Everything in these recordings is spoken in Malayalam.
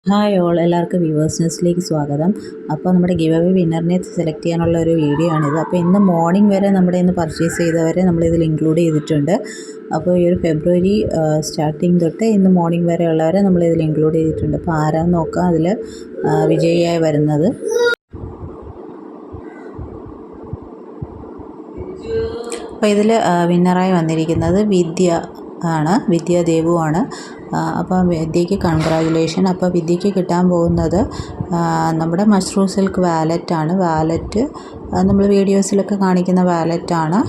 ഹായ് ഓൾ, എല്ലാവർക്കും വ്യൂവേഴ്സ് ന്യൂസിലേക്ക് സ്വാഗതം. അപ്പോൾ നമ്മുടെ ഗിവ് അവേ വിന്നറിനെ സെലക്ട് ചെയ്യാനുള്ള ഒരു വീഡിയോ ആണിത്. അപ്പോൾ ഇന്ന് മോർണിംഗ് വരെ നമ്മുടെ ഇന്ന് പർച്ചേസ് ചെയ്തവരെ നമ്മളിതിൽ ഇൻക്ലൂഡ് ചെയ്തിട്ടുണ്ട്. അപ്പോൾ ഈ ഒരു ഫെബ്രുവരി സ്റ്റാർട്ടിങ് തൊട്ട് ഇന്ന് മോർണിംഗ് വരെ ഉള്ളവരെ നമ്മളിതിൽ ഇൻക്ലൂഡ് ചെയ്തിട്ടുണ്ട്. അപ്പോൾ ആരാന്ന് നോക്കാം അതിൽ വിജയിയായി വരുന്നത്. അപ്പോൾ ഇതിൽ വിന്നറായി വന്നിരിക്കുന്നത് വിദ്യ ദേവു ആണ്. അപ്പോൾ വിദ്യയ്ക്ക് കൺഗ്രാജുലേഷൻ. അപ്പോൾ വിദ്യയ്ക്ക് കിട്ടാൻ പോകുന്നത് നമ്മുടെ മഷ്റൂം സിൽക്ക് വാലറ്റാണ്. വാലറ്റ് നമ്മൾ വീഡിയോസിലൊക്കെ കാണിക്കുന്ന വാലറ്റാണ്.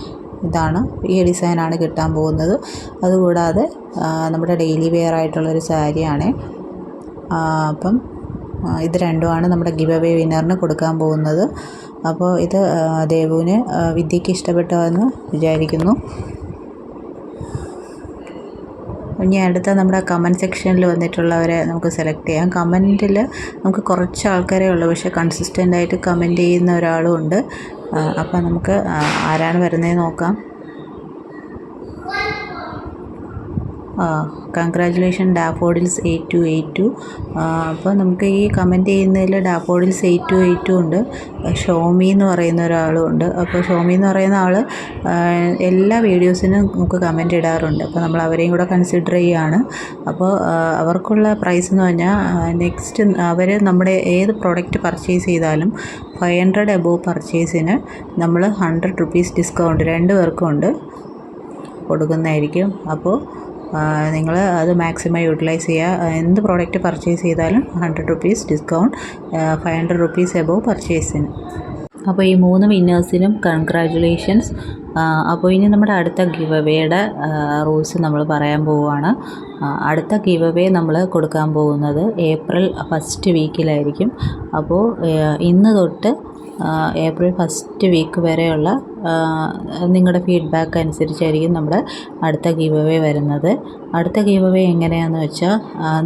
ഇതാണ്, ഈ ഡിസൈനാണ് കിട്ടാൻ പോകുന്നത്. അതുകൂടാതെ നമ്മുടെ ഡെയിലി വെയർ ആയിട്ടുള്ളൊരു സാരിയാണ്. അപ്പം ഇത് രണ്ടുമാണ് നമ്മുടെ ഗിവ് അവേ വിന്നറിന് കൊടുക്കാൻ പോകുന്നത്. അപ്പോൾ ഇത് ദേവുവിന് വിദ്യയ്ക്ക് ഇഷ്ടപ്പെട്ടതെന്ന് വിചാരിക്കുന്നു. ഇനി അടുത്ത നമ്മുടെ കമൻറ്റ് സെക്ഷനിൽ വന്നിട്ടുള്ളവരെ നമുക്ക് സെലക്ട് ചെയ്യാം. കമൻറ്റിൽ നമുക്ക് കുറച്ച് ആൾക്കാരേ ഉള്ളൂ, പക്ഷേ കൺസിസ്റ്റൻ്റായിട്ട് കമൻറ്റ് ചെയ്യുന്ന ഒരാളും ഉണ്ട്. അപ്പോൾ നമുക്ക് ആരാണ് വരുന്നതെന്ന് നോക്കാം. Congratulation daffodils 8282. അപ്പോൾ നമുക്ക് ഈ കമൻറ്റ് ചെയ്യുന്നതിൽ ഡാഫോഡിൽസ് 8282 ഉണ്ട്. ഷോമി എന്ന് പറയുന്ന ഒരാളും ഉണ്ട്. അപ്പോൾ ഷോമി എന്ന് പറയുന്ന ആൾ എല്ലാ വീഡിയോസിനും നമുക്ക് കമൻറ്റ് ഇടാറുണ്ട്. അപ്പോൾ നമ്മൾ അവരെയും കൂടെ കൺസിഡർ ചെയ്യുകയാണ്. അപ്പോൾ അവർക്കുള്ള പ്രൈസ് എന്ന് പറഞ്ഞാൽ നെക്സ്റ്റ് അവർ നമ്മുടെ ഏത് പ്രോഡക്റ്റ് പർച്ചേസ് ചെയ്താലും 500 എബോവ് പർച്ചേസിന് നമ്മൾ 100 റുപ്പീസ് ഡിസ്കൗണ്ട് 2 പേർക്കും ഉണ്ട് കൊടുക്കുന്നതായിരിക്കും. അപ്പോൾ നിങ്ങൾ അത് മാക്സിമം യൂട്ടിലൈസ് ചെയ്യുക. എന്ത് പ്രോഡക്റ്റ് പർച്ചേസ് ചെയ്താലും 100 റുപ്പീസ് ഡിസ്കൗണ്ട് 500 റുപ്പീസ് എബോവ് പർച്ചേസിന്. അപ്പോൾ ഈ 3 വിന്നേഴ്സിനും കൺഗ്രാജുലേഷൻസ്. അപ്പോൾ ഇനി നമ്മുടെ അടുത്ത ഗിവ് അവേയുടെ റൂൾസ് നമ്മൾ പറയാൻ പോവുകയാണ്. അടുത്ത ഗിവ് അവേ നമ്മൾ കൊടുക്കാൻ പോകുന്നത് ഏപ്രിൽ 1st വീക്കിലായിരിക്കും. അപ്പോൾ ഇന്ന് തൊട്ട് ഏപ്രിൽ 1st വീക്ക് വരെയുള്ള നിങ്ങളുടെ ഫീഡ്ബാക്ക് അനുസരിച്ചായിരിക്കും നമ്മുടെ അടുത്ത ഗിവ് അവേ വരുന്നത്. അടുത്ത ഗിവ് അവേ എങ്ങനെയാണെന്ന് വെച്ചാൽ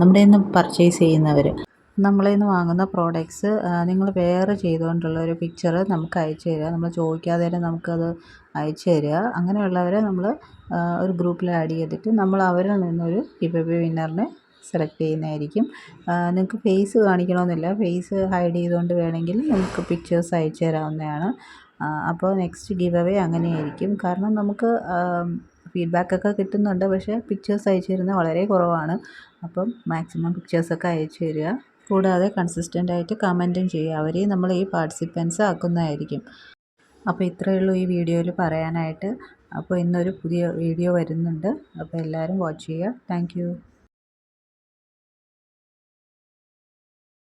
നമ്മുടെ ഇന്ന് പർച്ചേസ് ചെയ്യുന്നവർ നമ്മളിൽ നിന്ന് വാങ്ങുന്ന പ്രോഡക്ട്സ് നിങ്ങൾ വെയർ ചെയ്തുകൊണ്ടുള്ള ഒരു പിക്ചർ നമുക്ക് അയച്ചു തരിക. നമ്മൾ ചോദിക്കാതെ തന്നെ നമുക്കത് അയച്ചു തരിക. അങ്ങനെയുള്ളവരെ നമ്മൾ ഒരു ഗ്രൂപ്പിൽ ആഡ് ചെയ്തിട്ട് നമ്മൾ അവരിൽ നിന്നൊരു ഗിവ് അവേ വിന്നറിനെ സെലക്ട് ചെയ്യുന്നതായിരിക്കും. നിങ്ങൾക്ക് ഫേസ് കാണിക്കണമെന്നില്ല, ഫേസ് ഹൈഡ് ചെയ്തുകൊണ്ട് വേണമെങ്കിൽ നമുക്ക് പിക്ചേഴ്സ് അയച്ചു തരാവുന്നതാണ്. അപ്പോൾ നെക്സ്റ്റ് ഗിവ് അവേ അങ്ങനെയായിരിക്കും. കാരണം നമുക്ക് ഫീഡ്ബാക്കൊക്കെ കിട്ടുന്നുണ്ട്, പക്ഷേ പിക്ചേഴ്സ് അയച്ചു തരുന്നത് വളരെ കുറവാണ്. അപ്പം മാക്സിമം പിക്ചേഴ്സൊക്കെ അയച്ചു തരിക. കൂടാതെ കൺസിസ്റ്റൻ്റായിട്ട് കമൻറ്റും ചെയ്യുക. അവരെയും നമ്മൾ ഈ പാർട്ടിസിപ്പൻസ് ആക്കുന്നതായിരിക്കും. അപ്പോൾ ഇത്രയേ ഉള്ളൂ ഈ വീഡിയോയിൽ പറയാനായിട്ട്. അപ്പോൾ ഇന്നൊരു പുതിയ വീഡിയോ വരുന്നുണ്ട്. അപ്പോൾ എല്ലാവരും വാച്ച് ചെയ്യുക. Thank you.